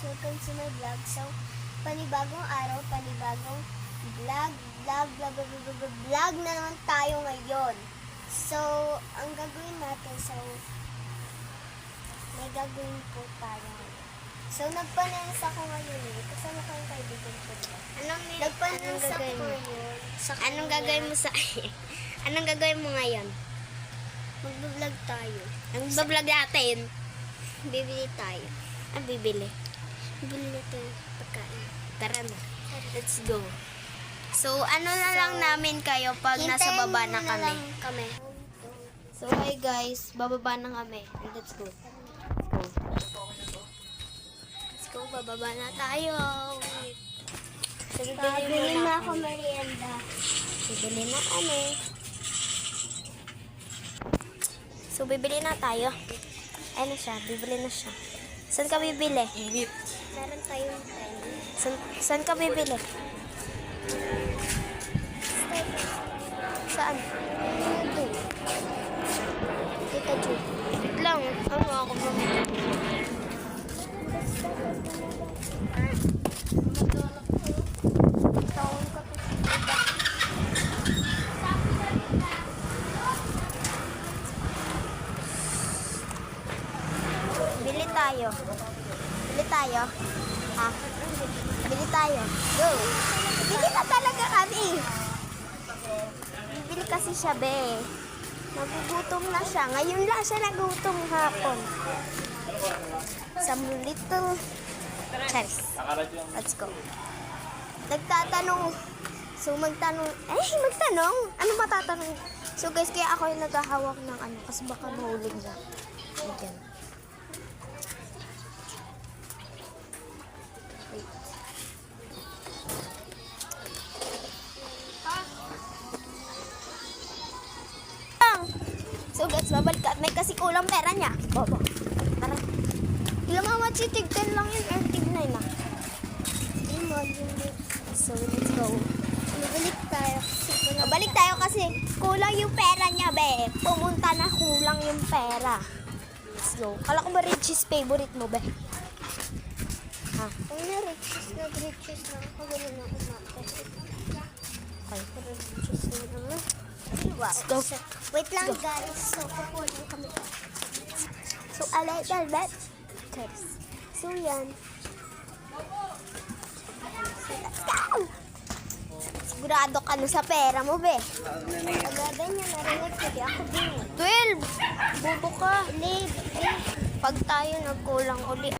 welcome to my vlog. So, panibagong araw, panibagong vlog na naman tayo ngayon. So, ang gagawin natin, may gagawin po tayo ngayon. So, nagpananas ako ngayon eh. Kasama ko yung kaibigan ko. Nagpananas ako ngayon. Anong gagawin mo sa Anong gagawin mo ngayon? Mag-vlog tayo. Ang bablog natin. Bibili tayo. Bibili. Bili natin pagkain. Tara na. Let's go. So, ano na lang namin kayo pag nasa baba na kami. So, hi guys. Bababa na kami. Let's go. Let's go. Bababa na tayo. So, Bili na ako merienda. Bibili na kami. So, bibili na tayo. Ayun na siya. Bibili na siya. Saan ka bibili? Meron tayong pen. Saan ka bibili? Saan? Ito. Tita Ju. Wait lang. Ano ako bumili? Taon ka po. Bili tayo. Bili tayo. Ha? Bili tayo. Go. Bili na talaga kami. Bibili kasi siya, be. Nagugutom na siya. Ngayon lang siya nagutom hapon. Some little cherries. Let's go. Nagtatanong. So, magtanong. Magtanong? Ano matatanong? So, guys, kaya ako yung naghahawak ng ano. Kasi baka mahulog na. Ayan. So guys, babalik ka at may kasi kulang pera niya. Bobo. Tara. Ilang mga chitig, 10 lang yun. Or tig 9 na. So let's go. Balik tayo. Balik tayo kasi kulang yung pera niya, be. Pumunta na kulang yung pera. Let's go. Kala ko ba Richie's favorite mo, be? Ha? Kung na-riches na ako, gano'n na umate. Okay. Riches na naman. Let's go. Wait lang guys. So, pupunin kami. So, a little bit. So, yan. So, let's go! Sigurado ka na sa pera mo, be. Agada niya narinig. Hindi ako din. 12! Bobo ka. Live. Pag tayo nagkulang uli,